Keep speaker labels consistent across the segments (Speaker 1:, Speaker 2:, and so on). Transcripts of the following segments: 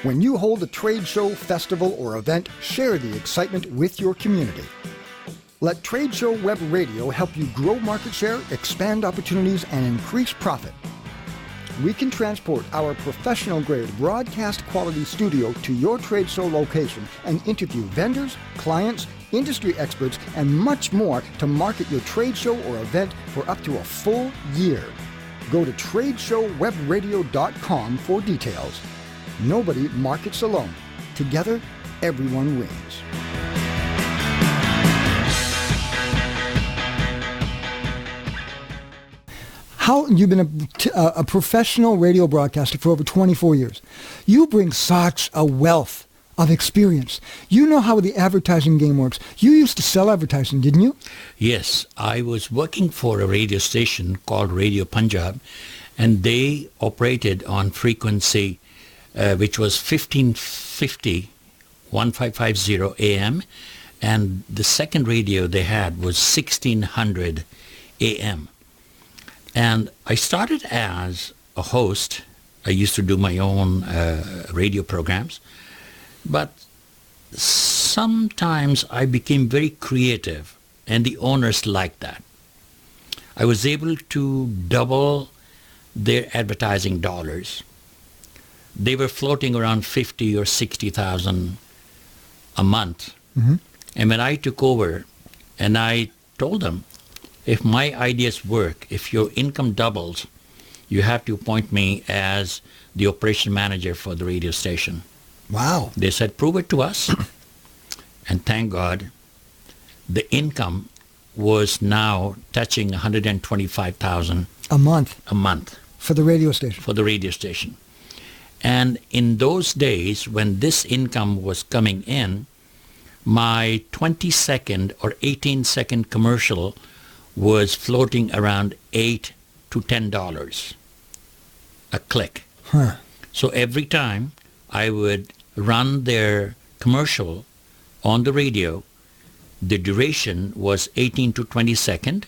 Speaker 1: When you hold a trade show, festival, or event, share the excitement with your community. Let Trade Show Web Radio help you grow market share, expand opportunities, and increase profit. We can transport our professional-grade broadcast-quality studio to your trade show location and interview vendors, clients, industry experts, and much more to market your trade show or event for up to a full year. Go to tradeshowwebradio.com for details. Nobody markets alone. Together, everyone wins. You've been a professional radio broadcaster for over 24 years. You bring such a wealth of experience. You know how the advertising game works. You used to sell advertising, didn't you?
Speaker 2: Yes, I was working for a radio station called Radio Punjab, and they operated on frequency which was 1550 AM, and the second radio they had was 1600 AM. And I started as a host. I used to do my own radio programs. But sometimes I became very creative, and the owners liked that. I was able to double their advertising dollars. They were floating around 50 or 60,000 a month. Mm-hmm. And when I took over, and I told them, if my ideas work, if your income doubles, you have to appoint me as the operation manager for the radio station.
Speaker 1: Wow.
Speaker 2: They said, prove it to us. And thank God, the income was now touching 125,000
Speaker 1: a month.
Speaker 2: A month.
Speaker 1: For the radio station.
Speaker 2: For the radio station. And in those days, when this income was coming in, my 20-second or 18-second commercial was floating around $8 to $10 a click.
Speaker 1: Huh.
Speaker 2: So every time I would run their commercial on the radio, the duration was 18 to 20 seconds.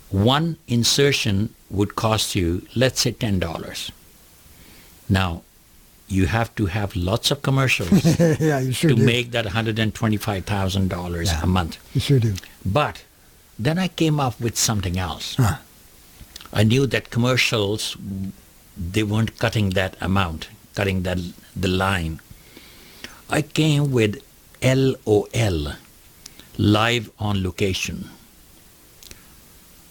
Speaker 2: One insertion would cost you, let's say, $10. Now, you have to have lots of commercials
Speaker 1: yeah, you sure
Speaker 2: to
Speaker 1: do.
Speaker 2: make that $125,000 a month.
Speaker 1: You sure do.
Speaker 2: But then I came up with something else.
Speaker 1: Huh.
Speaker 2: I knew that commercials, they weren't cutting that amount, cutting the line. I came with LOL, live on location.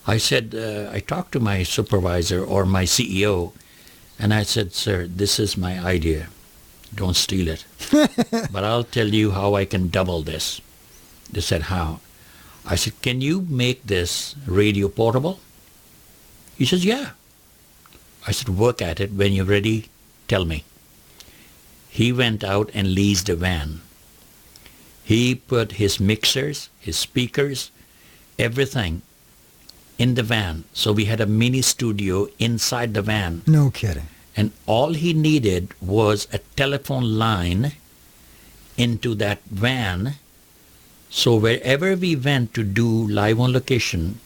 Speaker 2: I said, I talked to my supervisor or my CEO, and I said, sir, this is my idea. Don't steal it. But I'll tell you how I can double this. They said, how? I said, can you make this radio portable? He says, yeah. I said, work at it. When you're ready, tell me. He went out and leased a van. He put his mixers, his speakers, everything in the van. So we had a mini studio inside the van.
Speaker 1: No kidding.
Speaker 2: And all he needed was a telephone line into that van. So wherever we went to do live on location,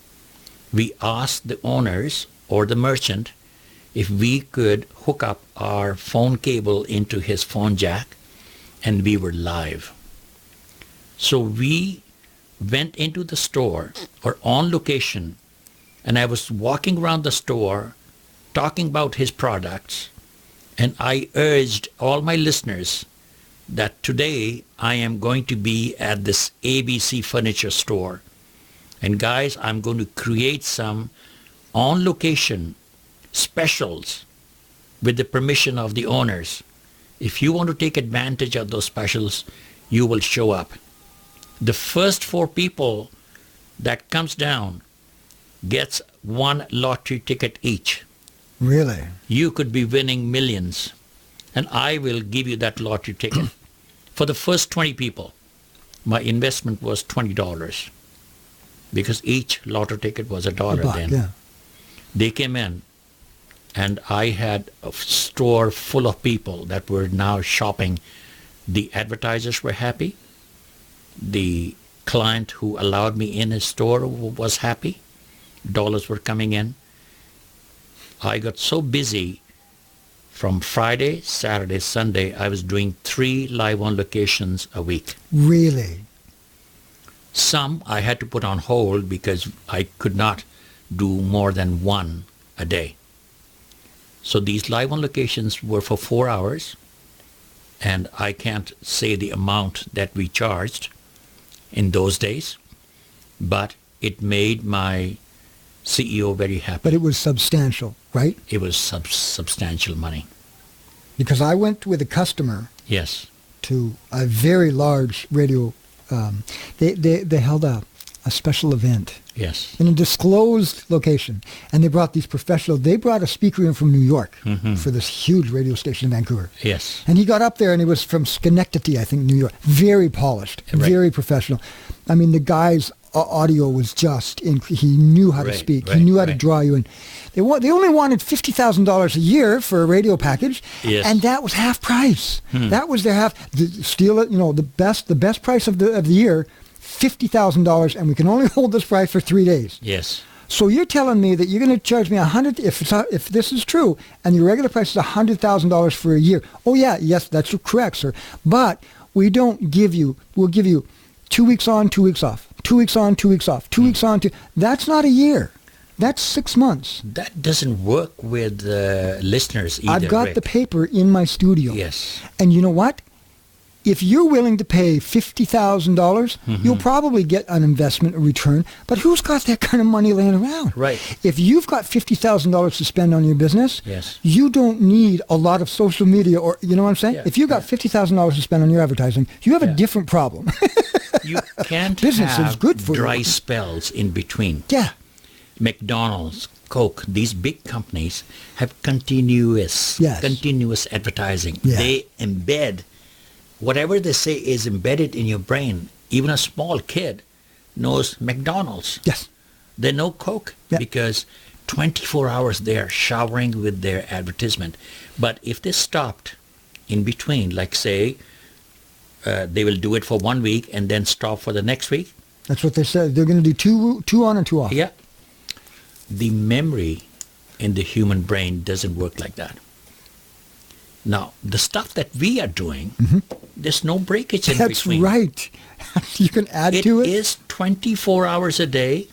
Speaker 2: we asked the owners or the merchant if we could hook up our phone cable into his phone jack, and we were live. So we went into the store or on location, and I was walking around the store talking about his products, and I urged all my listeners that today I am going to be at this ABC furniture store. And guys, I'm going to create some on-location specials with the permission of the owners. If you want to take advantage of those specials, you will show up. The first 4 people that comes down gets 1 lottery ticket each.
Speaker 1: Really?
Speaker 2: You could be winning millions, and I will give you that lottery ticket. For the first 20 people, my investment was $20 because each lottery ticket was $1 then.
Speaker 1: Yeah.
Speaker 2: They came in, and I had a store full of people that were now shopping. The advertisers were happy. The client who allowed me in his store was happy. Dollars were coming in. I got so busy From Friday, Saturday, Sunday, I was doing 3 live on locations a week.
Speaker 1: Really?
Speaker 2: Some I had to put on hold because I could not do more than 1 a day. So these live on locations were for 4 hours, and I can't say the amount that we charged in those days, but it made my CEO very happy.
Speaker 1: But it was substantial, right?
Speaker 2: It was substantial money.
Speaker 1: Because I went with a customer
Speaker 2: Yes.
Speaker 1: to a very large radio. They held a special event
Speaker 2: Yes.
Speaker 1: in a disclosed location, and they brought they brought a speaker in from New York for this huge radio station in Vancouver.
Speaker 2: Yes.
Speaker 1: And he got up there, and he was from Schenectady, I think, New York. Very polished,
Speaker 2: Right.
Speaker 1: very professional. I mean, the guy's audio was just, he knew how to
Speaker 2: Right,
Speaker 1: speak. He
Speaker 2: right,
Speaker 1: knew how to
Speaker 2: right.
Speaker 1: draw you in. They only wanted $50,000 a year for a radio package,
Speaker 2: Yes.
Speaker 1: and that was half price. That was their half. Steal it, the best price of the year, $50,000, and we can only hold this price for 3 days.
Speaker 2: Yes.
Speaker 1: So you're telling me that you're going to charge me if this is true, and your regular price is $100,000 for a year. Oh yeah, yes, that's correct, sir. But we'll give you 2 weeks on, 2 weeks off, 2 weeks on, 2 weeks off, 2 weeks on, that's not a year. That's 6 months.
Speaker 2: That doesn't work with listeners either.
Speaker 1: I've got
Speaker 2: Rick.
Speaker 1: the paper in my studio.
Speaker 2: Yes.
Speaker 1: And you know what? If you're willing to pay $50,000, you'll probably get an investment, a return. But who's got that kind of money laying around?
Speaker 2: Right.
Speaker 1: If you've got $50,000 to spend on your business,
Speaker 2: Yes.
Speaker 1: you don't need a lot of social media, or you know what I'm saying?
Speaker 2: Yeah,
Speaker 1: If you've got $50,000 to spend on your advertising, you have a
Speaker 2: Yeah.
Speaker 1: different problem.
Speaker 2: You can't
Speaker 1: Business is
Speaker 2: have
Speaker 1: good for you.
Speaker 2: dry spells in between.
Speaker 1: Yeah.
Speaker 2: McDonald's, Coke, these big companies have continuous advertising.
Speaker 1: Yeah.
Speaker 2: They embed whatever they say is embedded in your brain. Even a small kid knows McDonald's.
Speaker 1: Yes.
Speaker 2: They know Coke
Speaker 1: Yeah.
Speaker 2: because 24 hours they are showering with their advertisement. But if they stopped in between, like say, they will do it for 1 week and then stop for the next week.
Speaker 1: That's what they said. They're going to do two on and two off.
Speaker 2: Yeah. The memory in the human brain doesn't work like that. Now, the stuff that we are doing, there's no breakage in
Speaker 1: That's
Speaker 2: between.
Speaker 1: right. You can add to it.
Speaker 2: It is 24 hours a day,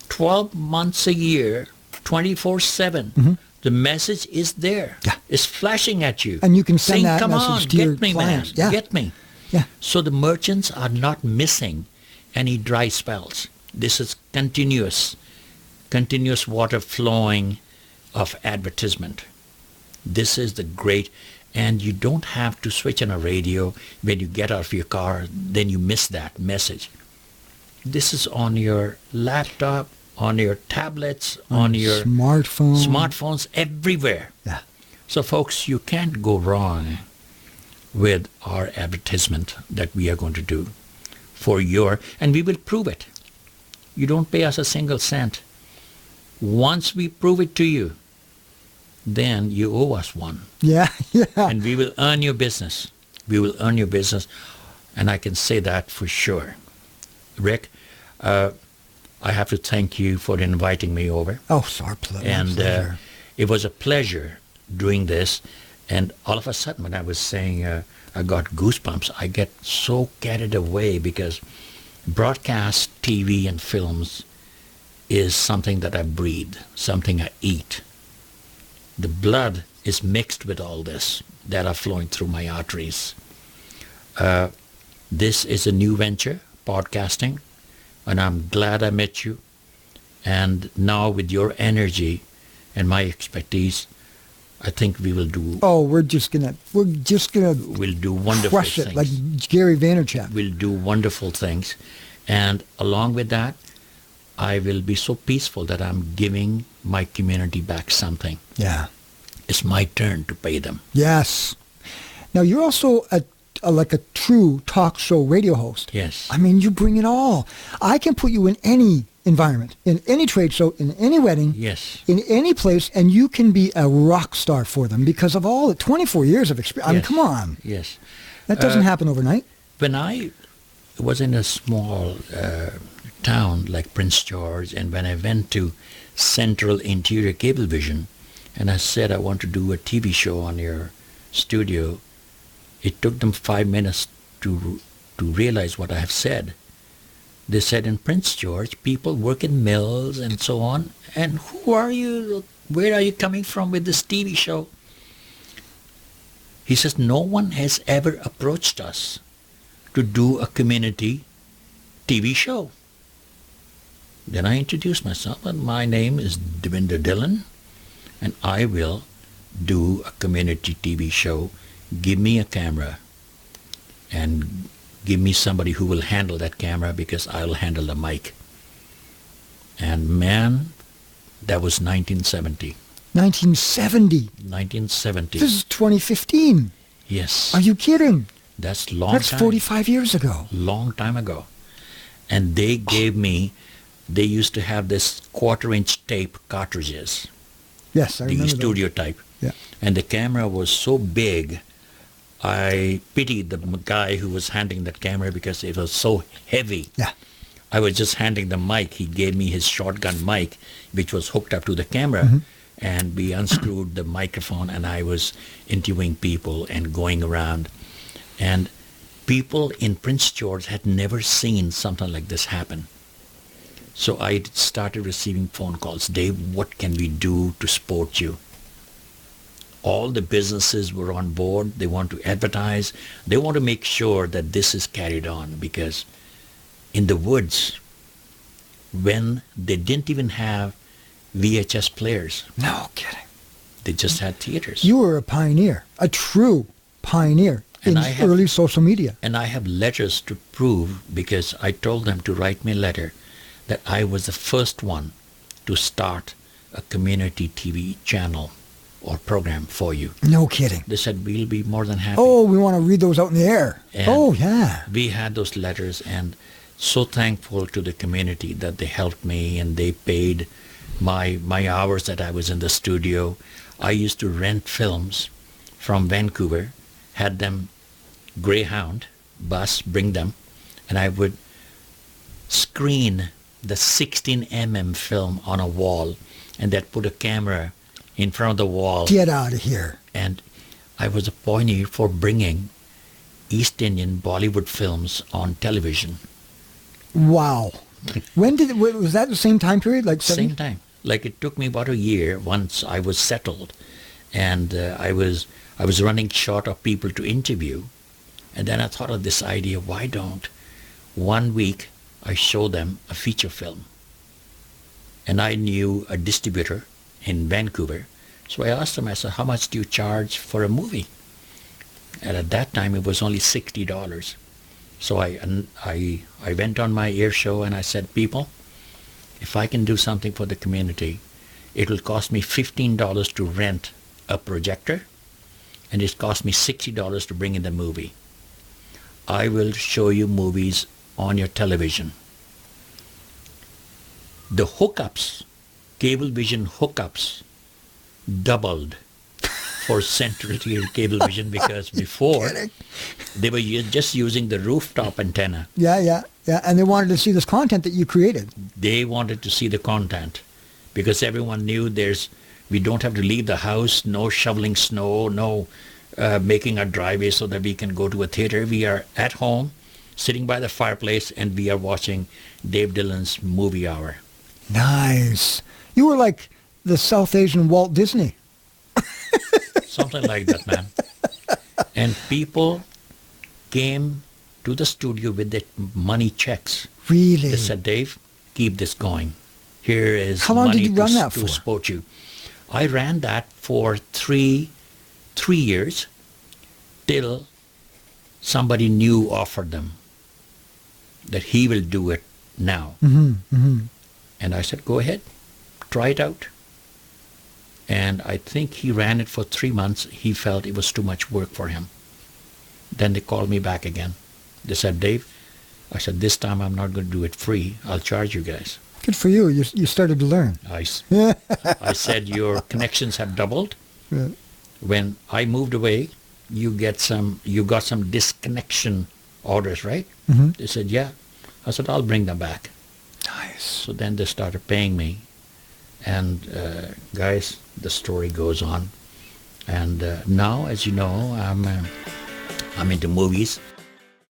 Speaker 2: 12 months a year, 24/7. The message is there.
Speaker 1: Yeah.
Speaker 2: It's flashing at you.
Speaker 1: And you can send
Speaker 2: saying,
Speaker 1: that
Speaker 2: come
Speaker 1: message
Speaker 2: on,
Speaker 1: to your
Speaker 2: get me,
Speaker 1: clients.
Speaker 2: man.
Speaker 1: Yeah.
Speaker 2: Get me.
Speaker 1: Yeah.
Speaker 2: So the merchants are not missing any dry spells. This is continuous water flowing of advertisement. This is the great, and you don't have to switch on a radio when you get out of your car, then you miss that message. This is on your laptop, on your tablets, on your smartphones, everywhere.
Speaker 1: Yeah.
Speaker 2: So folks, you can't go wrong with our advertisement that we are going to do for and we will prove it. You don't pay us a single cent. Once we prove it to you, then you owe us one.
Speaker 1: Yeah, yeah.
Speaker 2: And we will earn your business. We will earn your business. And I can say that for sure. Rick, I have to thank you for inviting me over.
Speaker 1: Oh, sorry, pleasure.
Speaker 2: And it was a pleasure doing this. And all of a sudden, when I was saying I got goosebumps, I get so carried away because broadcast TV and films is something that I breathe, something I eat. The blood is mixed with all this that are flowing through my arteries. This is a new venture, podcasting, and I'm glad I met you. And now with your energy and my expertise, I think we will do.
Speaker 1: Oh, we're just gonna
Speaker 2: We'll do wonderful
Speaker 1: crush
Speaker 2: things.
Speaker 1: it like Gary Vaynerchuk.
Speaker 2: We'll do wonderful things, and along with that, I will be so peaceful that I'm giving my community back something.
Speaker 1: Yeah.
Speaker 2: It's my turn to pay them.
Speaker 1: Yes. Now you're also like a true talk show radio host.
Speaker 2: Yes.
Speaker 1: I mean, you bring it all. I can put you in any environment, in any trade show, in any wedding,
Speaker 2: Yes.
Speaker 1: in any place, and you can be a rock star for them because of all the 24 years of experience. I mean,
Speaker 2: Yes.
Speaker 1: come on.
Speaker 2: Yes.
Speaker 1: That doesn't happen overnight.
Speaker 2: When I was in a small town like Prince George, and when I went to Central Interior Cablevision, And I said, I want to do a TV show on your studio. It took them 5 minutes to realize what I have said. They said, in Prince George, people work in mills and so on. And who are you? Where are you coming from with this TV show? He says, no one has ever approached us to do a community TV show. Then I introduced myself, and my name is Dillon, and I will do a community TV show. Give me a camera and give me somebody who will handle that camera because I'll handle the mic. And man, that was 1970.
Speaker 1: 1970.
Speaker 2: 1970.
Speaker 1: This is 2015.
Speaker 2: Yes.
Speaker 1: Are you kidding?
Speaker 2: That's long
Speaker 1: That's
Speaker 2: time.
Speaker 1: 45 years ago.
Speaker 2: Long time ago. And they gave me, they used to have this 1/4-inch tape cartridges.
Speaker 1: Yes, I
Speaker 2: The
Speaker 1: remember
Speaker 2: studio type.
Speaker 1: Yeah.
Speaker 2: And the camera was so big, I pitied the guy who was handling that camera because it was so heavy.
Speaker 1: Yeah.
Speaker 2: I was just handling the mic. He gave me his shotgun mic, which was hooked up to the camera.
Speaker 1: Mm-hmm.
Speaker 2: And we unscrewed the microphone, and I was interviewing people and going around. And people in Prince George had never seen something like this happen. So I started receiving phone calls. Dave, what can we do to support you? All the businesses were on board. They want to advertise. They want to make sure that this is carried on, because in the woods, when they didn't even have VHS players,
Speaker 1: No kidding.
Speaker 2: they just had theaters.
Speaker 1: You were a pioneer, a true pioneer
Speaker 2: And
Speaker 1: in
Speaker 2: I have-
Speaker 1: early social media.
Speaker 2: And I have letters to prove, because I told them to write me a letter that I was the first one to start a community TV channel or program for you.
Speaker 1: No kidding.
Speaker 2: They said, we'll be more than happy.
Speaker 1: Oh, we want to read those out in the air.
Speaker 2: And
Speaker 1: Oh, yeah.
Speaker 2: We had those letters, and so thankful to the community that they helped me, and they paid my hours that I was in the studio. I used to rent films from Vancouver, had them Greyhound bus bring them, and I would screen the 16 mm film on a wall, and that put a camera in front of the wall.
Speaker 1: Get out of here.
Speaker 2: And I was a pioneer for bringing East Indian Bollywood films on television.
Speaker 1: Wow. Was that the same time period? Like
Speaker 2: Same time. Like, it took me about a year once I was settled, and I was running short of people to interview, and then I thought of this idea: why don't 1 week I show them a feature film? And I knew a distributor in Vancouver, so I asked him, I said, how much do you charge for a movie? And at that time it was only $60. So I went on my air show and I said, people, if I can do something for the community, it will cost me $15 to rent a projector, and it cost me $60 to bring in the movie. I will show you movies on your television. The hookups, Cablevision hookups, doubled for Central Cablevision, because before they were just using the rooftop antenna.
Speaker 1: Yeah. And they wanted to see this content that you created.
Speaker 2: They wanted to see the content, because everyone knew we don't have to leave the house, no shoveling snow, no making a driveway so that we can go to a theater. We are at home, sitting by the fireplace, and we are watching Dave Dillon's movie hour.
Speaker 1: Nice. You were like the South Asian Walt Disney.
Speaker 2: Something like that, man. And people came to the studio with their money checks.
Speaker 1: Really?
Speaker 2: They said, Dave, keep this going. Here is
Speaker 1: How long
Speaker 2: money
Speaker 1: did you run that
Speaker 2: to
Speaker 1: for?
Speaker 2: support you. I ran that for three years, till somebody new offered them that he will do it now. And I said, go ahead, try it out. And I think he ran it for 3 months. He felt it was too much work for him. Then they called me back again. They said, Dave, I said, this time I'm not going to do it free. I'll charge you guys.
Speaker 1: Good for you. You started to learn.
Speaker 2: I said, your connections have doubled.
Speaker 1: Yeah.
Speaker 2: When I moved away, you got some disconnection orders, right? They said, yeah. I said, I'll bring them back.
Speaker 1: Nice.
Speaker 2: So then they started paying me. And guys, the story goes on. And now, as you know, I'm into movies.